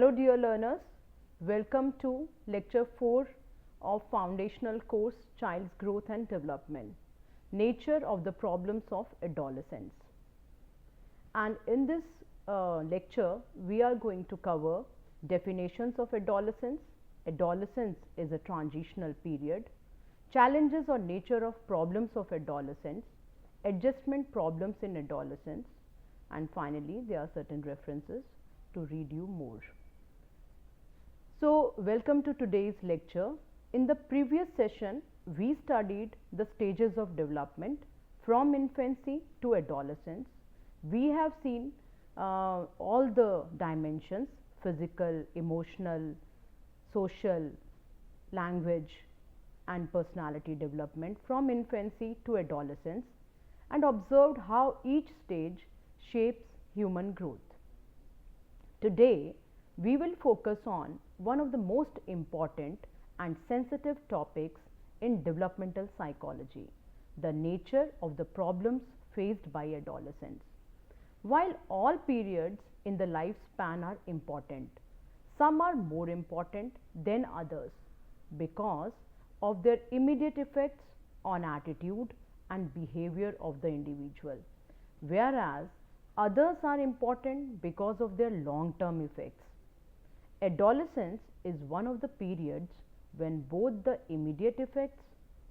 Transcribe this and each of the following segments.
Hello dear learners, welcome to lecture 4 of foundational course Child's Growth and Development, Nature of the Problems of Adolescence. And in this lecture we are going to cover definitions of adolescence. Adolescence is a transitional period, challenges or nature of problems of adolescence, adjustment problems in adolescence, and finally there are certain references to read you more. So, welcome to today's lecture. In the previous session, we studied the stages of development from infancy to adolescence. We have seen all the dimensions: physical, emotional, social, language and personality development from infancy to adolescence, and observed how each stage shapes human growth. Today, we will focus on one of the most important and sensitive topics in developmental psychology, the nature of the problems faced by adolescents. While all periods in the lifespan are important, some are more important than others because of their immediate effects on attitude and behavior of the individual, whereas others are important because of their long-term effects. Adolescence is one of the periods when both the immediate effects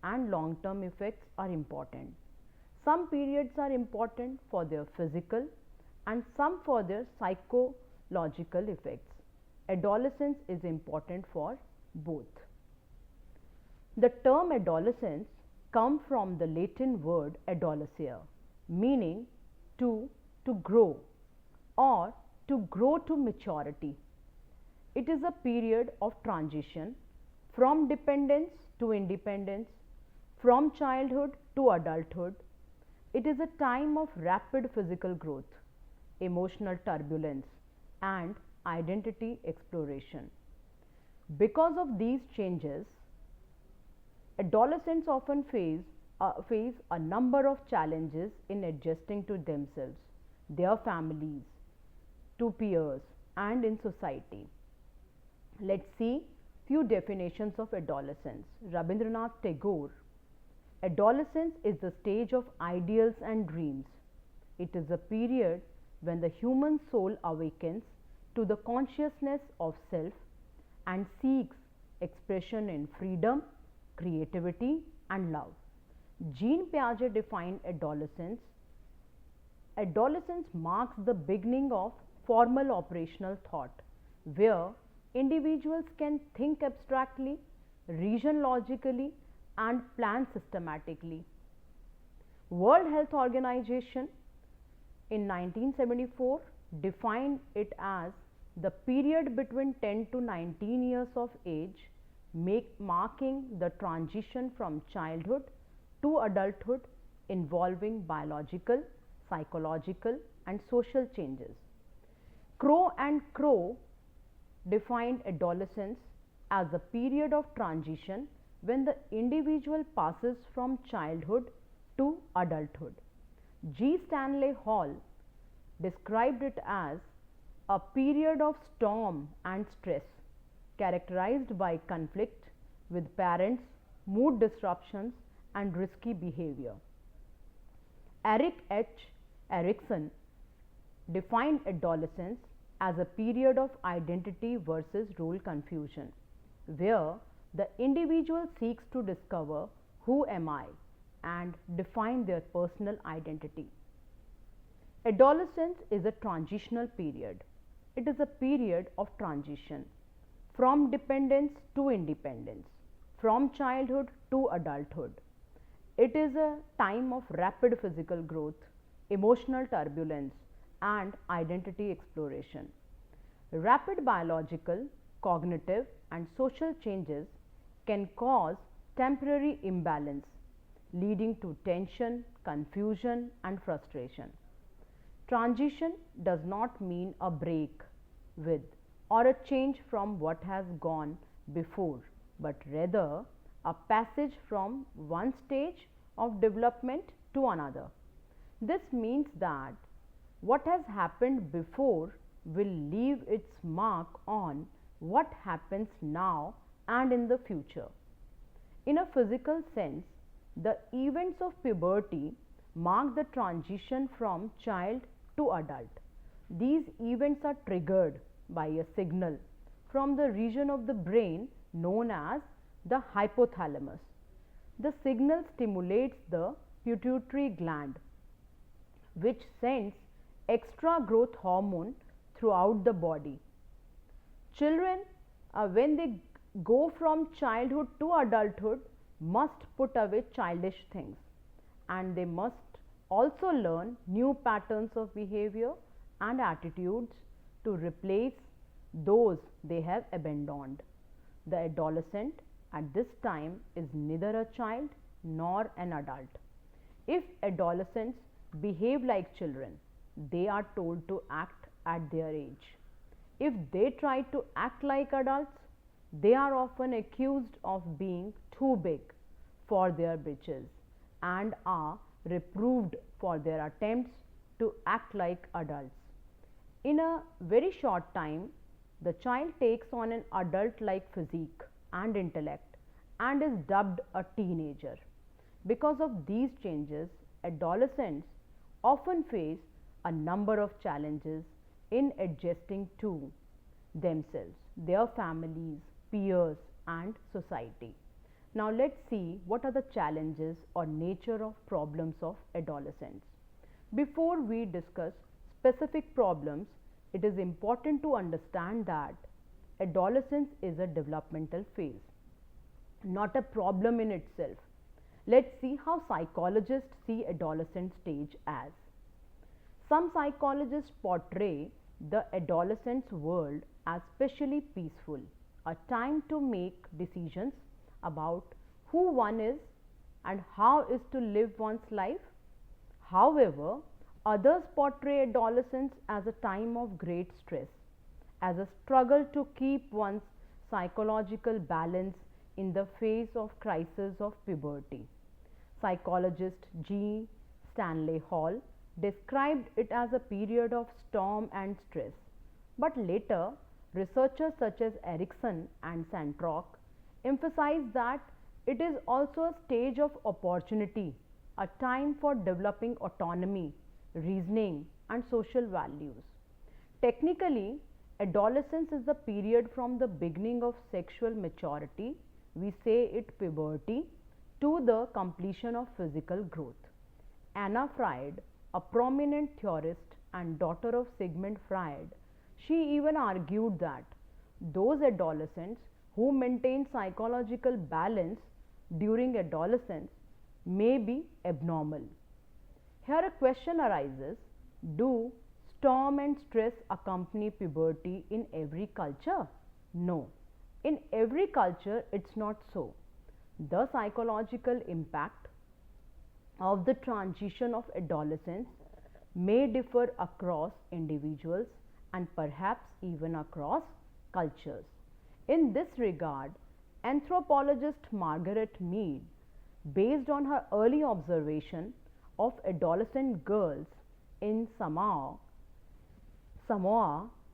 and long-term effects are important. Some periods are important for their physical and some for their psychological effects. Adolescence is important for both. The term adolescence comes from the Latin word adolescere, meaning to grow or to grow to maturity. It is a period of transition from dependence to independence, from childhood to adulthood. It is a time of rapid physical growth, emotional turbulence, and identity exploration. Because of these changes, adolescents often face a number of challenges in adjusting to themselves, their families, to peers, and in society. Let's see few definitions of adolescence. Rabindranath Tagore: adolescence is the stage of ideals and dreams. It is a period when the human soul awakens to the consciousness of self and seeks expression in freedom, creativity, and love. Jean Piaget defined adolescence: adolescence marks the beginning of formal operational thought, where individuals can think abstractly, reason logically, and plan systematically. World Health Organization in 1974 defined it as the period between 10 to 19 years of age, marking the transition from childhood to adulthood, involving biological, psychological, and social changes. Crow and Crow defined adolescence as a period of transition when the individual passes from childhood to adulthood. G. Stanley Hall described it as a period of storm and stress, characterized by conflict with parents, mood disruptions, and risky behavior. Eric H. Erickson defined adolescence as a period of identity versus role confusion, where the individual seeks to discover who am I and define their personal identity. Adolescence is a transitional period. It is a period of transition from dependence to independence, from childhood to adulthood. It is a time of rapid physical growth, emotional turbulence, and identity exploration. Rapid biological, cognitive, and social changes can cause temporary imbalance, leading to tension, confusion, and frustration. Transition does not mean a break with or a change from what has gone before, but rather a passage from one stage of development to another. This means that what has happened before will leave its mark on what happens now and in the future. In a physical sense, the events of puberty mark the transition from child to adult. These events are triggered by a signal from the region of the brain known as the hypothalamus. The signal stimulates the pituitary gland, which sends extra growth hormone throughout the body. Children, when they go from childhood to adulthood, must put away childish things, and they must also learn new patterns of behavior and attitudes to replace those they have abandoned. The adolescent at this time is neither a child nor an adult. If adolescents behave like children, they are told to act at their age. If they try to act like adults, they are often accused of being too big for their britches and are reproved for their attempts to act like adults. In a very short time, the child takes on an adult like physique and intellect and is dubbed a teenager. Because of these changes, adolescents often face a number of challenges in adjusting to themselves, their families, peers, and society. Now, let's see what are the challenges or nature of problems of adolescents. Before we discuss specific problems, it is important to understand that adolescence is a developmental phase, not a problem in itself. Let's see how psychologists see adolescent stage as. Some psychologists portray the adolescent's world as specially peaceful, a time to make decisions about who one is and how is to live one's life. However, others portray adolescence as a time of great stress, as a struggle to keep one's psychological balance in the face of crisis of puberty. Psychologist G. Stanley Hall described it as a period of storm and stress, but later researchers such as Erickson and Santrock emphasized that it is also a stage of opportunity, a time for developing autonomy, reasoning, and social values. Technically, adolescence is the period from the beginning of sexual maturity, we say it puberty, to the completion of physical growth. Anna Freud, a prominent theorist and daughter of Sigmund Freud, she even argued that those adolescents who maintain psychological balance during adolescence may be abnormal. Here a question arises, do storm and stress accompany puberty in every culture? No. In every culture it's not so. The psychological impact of the transition of adolescence may differ across individuals and perhaps even across cultures. In this regard, anthropologist Margaret Mead, based on her early observation of adolescent girls in Samoa,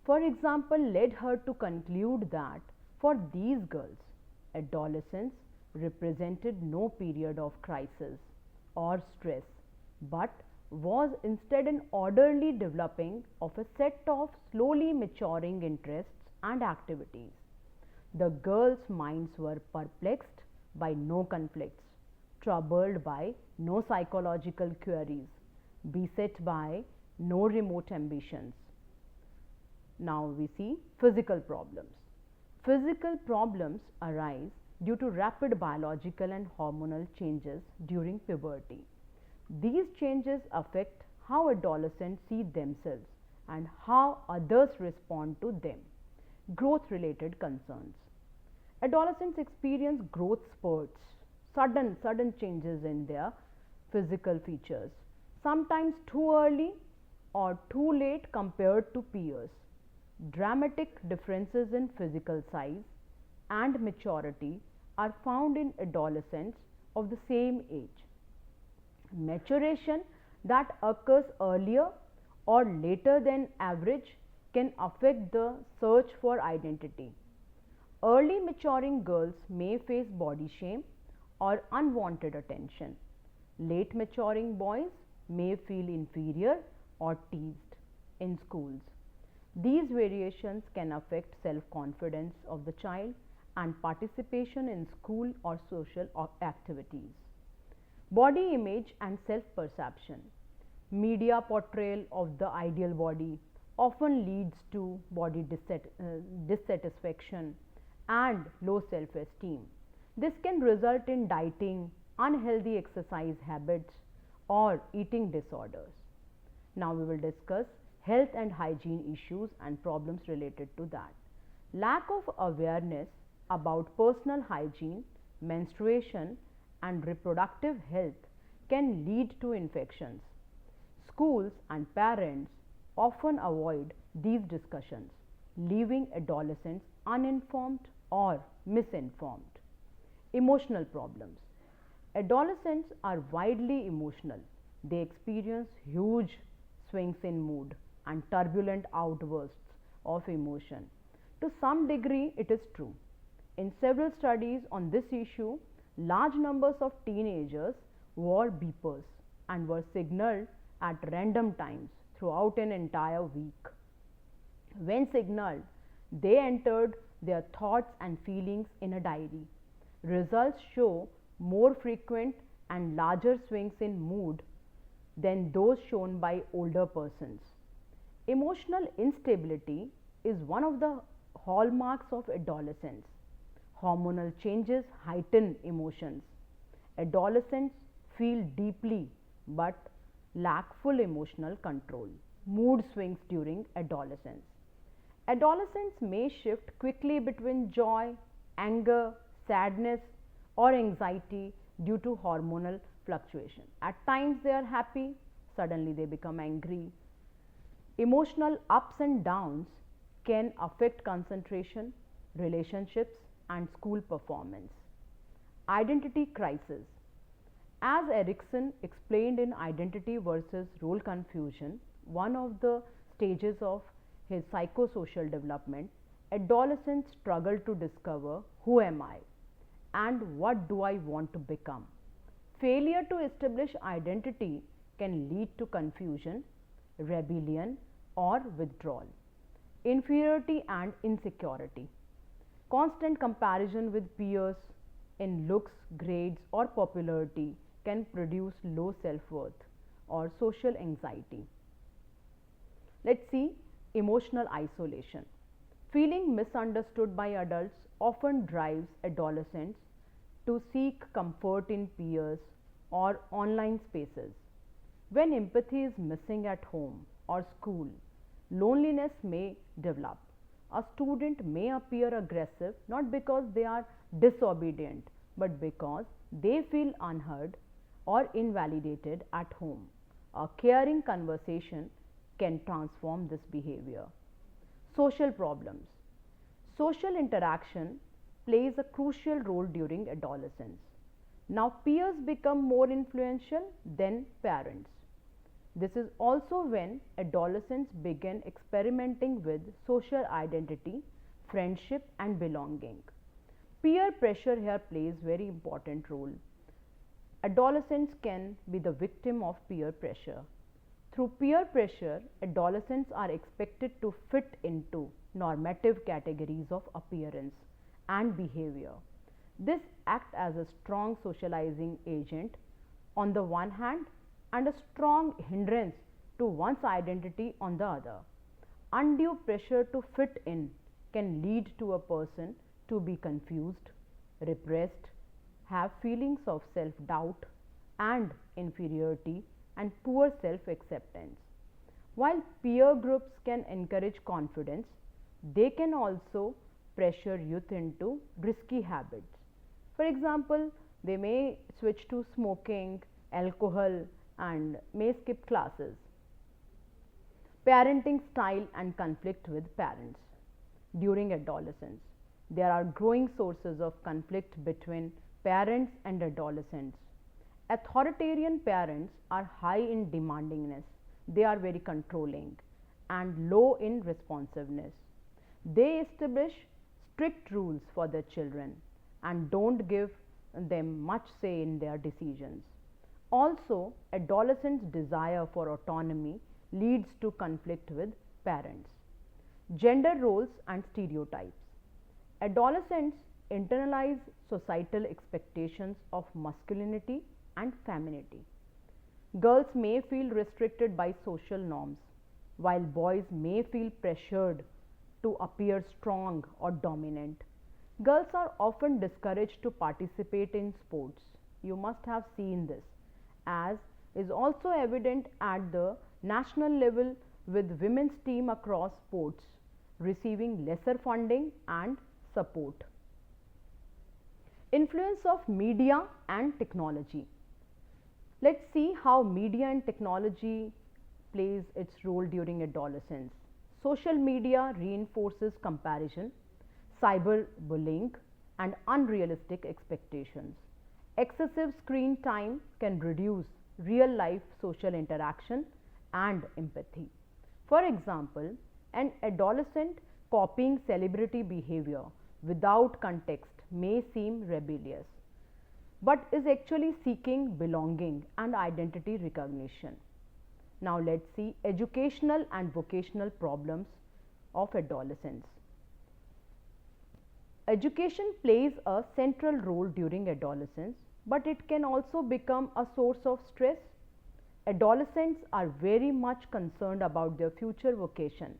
for example, led her to conclude that for these girls, adolescence represented no period of crisis or stress, but was instead an orderly developing of a set of slowly maturing interests and activities. The girls' minds were perplexed by no conflicts, troubled by no psychological queries, beset by no remote ambitions. Now we see physical problems. Physical problems arise due to rapid biological and hormonal changes during puberty. These changes affect how adolescents see themselves and how others respond to them. Growth related concerns. Adolescents experience growth spurts, sudden changes in their physical features, sometimes too early or too late compared to peers. Dramatic differences in physical size and maturity are found in adolescents of the same age. Maturation that occurs earlier or later than average can affect the search for identity. Early maturing girls may face body shame or unwanted attention. Late maturing boys may feel inferior or teased in schools. These variations can affect self confidence of the child and participation in school or social activities. Body image and self perception. Media portrayal of the ideal body often leads to body dissatisfaction and low self esteem. This can result in dieting, unhealthy exercise habits, or eating disorders. Now we will discuss health and hygiene issues and problems related to that. Lack of awareness about personal hygiene, menstruation, and reproductive health can lead to infections. Schools and parents often avoid these discussions, leaving adolescents uninformed or misinformed. Emotional problems. Adolescents are widely emotional. They experience huge swings in mood and turbulent outbursts of emotion. To some degree, it is true. In several studies on this issue, large numbers of teenagers wore beepers and were signaled at random times throughout an entire week. When signaled, they entered their thoughts and feelings in a diary. Results show more frequent and larger swings in mood than those shown by older persons. Emotional instability is one of the hallmarks of adolescence. Hormonal changes heighten emotions. Adolescents feel deeply but lack full emotional control. Mood swings during adolescence. Adolescents may shift quickly between joy, anger, sadness, or anxiety due to hormonal fluctuation. At times they are happy, suddenly they become angry. Emotional ups and downs can affect concentration, relationships, and school performance. Identity crisis. As Erickson explained in Identity versus Role Confusion, one of the stages of his psychosocial development, adolescents struggle to discover who am I and what do I want to become. Failure to establish identity can lead to confusion, rebellion, or withdrawal. Inferiority and insecurity. Constant comparison with peers in looks, grades, or popularity can produce low self-worth or social anxiety. Let's see emotional isolation. Feeling misunderstood by adults often drives adolescents to seek comfort in peers or online spaces. When empathy is missing at home or school, loneliness may develop. A student may appear aggressive not because they are disobedient but because they feel unheard or invalidated at home. A caring conversation can transform this behavior. Social problems. Social interaction plays a crucial role during adolescence. Now, peers become more influential than parents. This is also when adolescents begin experimenting with social identity, friendship, and belonging. Peer pressure here plays very important role. Adolescents can be the victim of peer pressure. Through peer pressure, adolescents are expected to fit into normative categories of appearance and behavior. This acts as a strong socializing agent on the one hand and a strong hindrance to one's identity on the other. Undue pressure to fit in can lead to a person to be confused, repressed, have feelings of self-doubt and inferiority, and poor self-acceptance. While peer groups can encourage confidence, they can also pressure youth into risky habits. For example, they may switch to smoking, alcohol, and may skip classes. Parenting style and conflict with parents. During adolescence, there are growing sources of conflict between parents and adolescents. Authoritarian parents are high in demandingness, they are very controlling, and low in responsiveness. They establish strict rules for their children and don't give them much say in their decisions. Also, adolescents' desire for autonomy leads to conflict with parents. Gender roles and stereotypes. Adolescents internalize societal expectations of masculinity and femininity. Girls may feel restricted by social norms, while boys may feel pressured to appear strong or dominant. Girls are often discouraged to participate in sports. You must have seen this, as is also evident at the national level with women's team across sports receiving lesser funding and support. Influence of media and technology. Let's see how media and technology plays its role during adolescence. Social media reinforces comparison, cyberbullying, and unrealistic expectations. Excessive screen time can reduce real life social interaction and empathy. For example, an adolescent copying celebrity behavior without context may seem rebellious, but is actually seeking belonging and identity recognition. Now let's see educational and vocational problems of adolescence. Education plays a central role during adolescence, but it can also become a source of stress. Adolescents are very much concerned about their future vocation.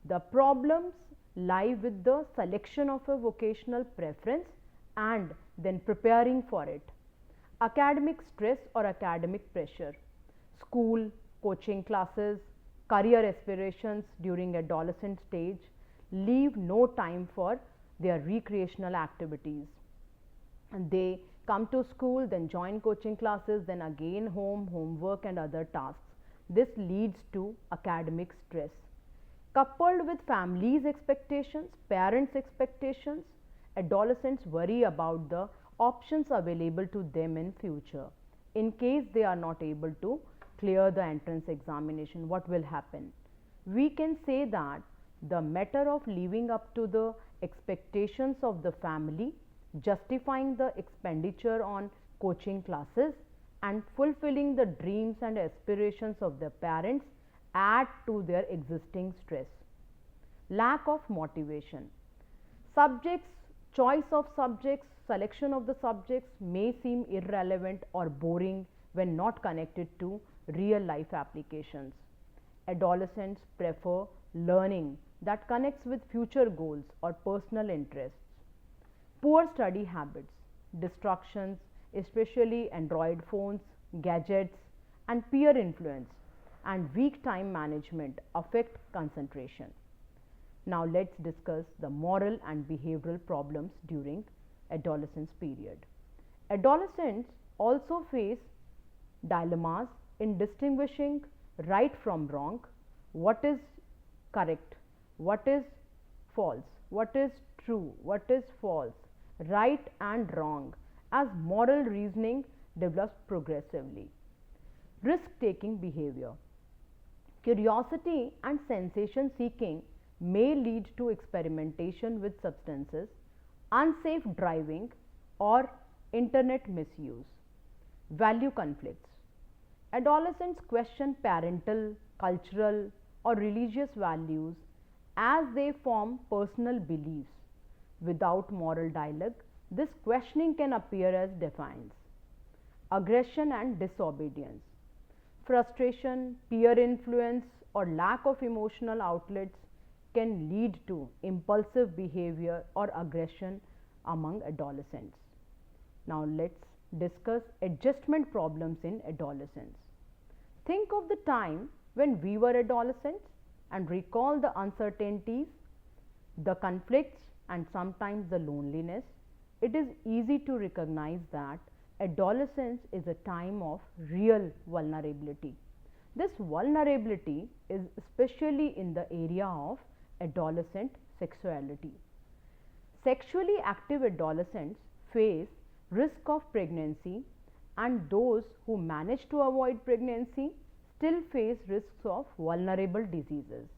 The problems lie with the selection of a vocational preference and then preparing for it. Academic stress or academic pressure, school, coaching classes, career aspirations during adolescent stage leave no time for their recreational activities. And they come to school, then join coaching classes, then again home, homework and other tasks. This leads to academic stress. Coupled with families' expectations, parents' expectations, adolescents worry about the options available to them in future. In case they are not able to clear the entrance examination, what will happen? We can say that the matter of living up to the expectations of the family, justifying the expenditure on coaching classes, and fulfilling the dreams and aspirations of their parents add to their existing stress. Lack of motivation. Subjects, choice of subjects, selection of the subjects may seem irrelevant or boring when not connected to real life applications. Adolescents prefer learning that connects with future goals or personal interests. Poor study habits, distractions, especially Android phones, gadgets, and peer influence, and weak time management affect concentration. Now let's discuss the moral and behavioral problems during adolescence period. Adolescents also face dilemmas in distinguishing right from wrong, what is correct, what is false, what is true, what is false, right and wrong, as moral reasoning develops progressively. Risk-taking behavior. Curiosity and sensation seeking may lead to experimentation with substances, unsafe driving, or internet misuse. Value conflicts. Adolescents question parental, cultural, or religious values as they form personal beliefs. Without moral dialogue, this questioning can appear as defiance. Aggression and disobedience. Frustration, peer influence, or lack of emotional outlets can lead to impulsive behavior or aggression among adolescents. Now let's discuss adjustment problems in adolescence. Think of the time when we were adolescents and recall the uncertainties, the conflicts, and sometimes the loneliness. It is easy to recognize that adolescence is a time of real vulnerability. This vulnerability is especially in the area of adolescent sexuality. Sexually active adolescents face risk of pregnancy, and those who manage to avoid pregnancy still face risks of vulnerable diseases.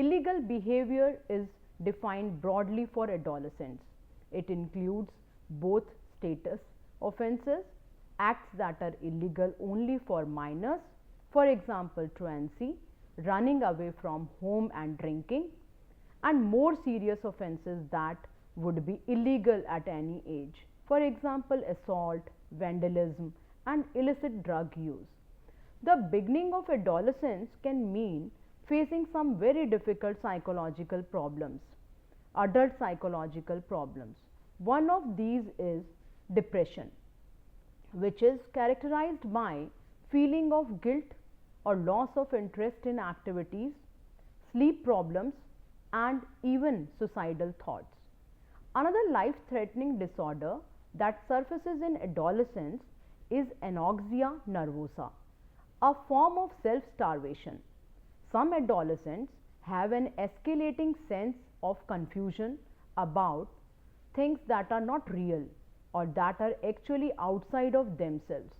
Illegal behavior is defined broadly for adolescents. It includes both status offenses, acts that are illegal only for minors, for example, truancy, running away from home and drinking, and more serious offenses that would be illegal at any age, for example, assault, vandalism, and illicit drug use. The beginning of adolescence can mean facing some very difficult psychological problems, adult psychological problems. One of these is depression, which is characterized by feeling of guilt or loss of interest in activities, sleep problems, and even suicidal thoughts. Another life threatening disorder that surfaces in adolescence is anoxia nervosa, a form of self starvation. Some adolescents have an escalating sense of confusion about things that are not real or that are actually outside of themselves.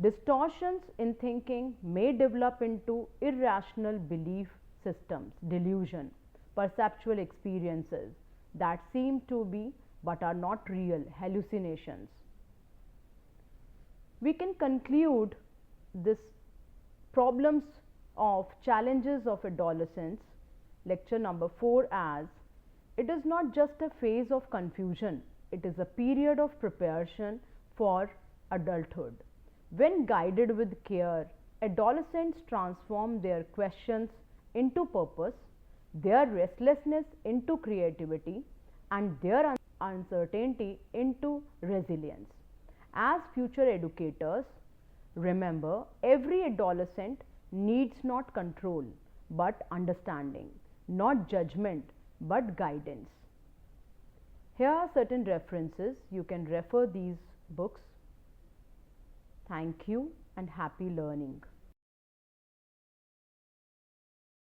Distortions in thinking may develop into irrational belief systems, delusion, perceptual experiences that seem to be but are not real, hallucinations. We can conclude this problems of challenges of adolescence, lecture number 4, as it is not just a phase of confusion, it is a period of preparation for adulthood. When guided with care, adolescents transform their questions into purpose, their restlessness into creativity, and their uncertainty into resilience. As future educators, remember, every adolescent needs not control but understanding, not judgment but guidance. Here are certain references. You can refer these books. Thank you and happy learning.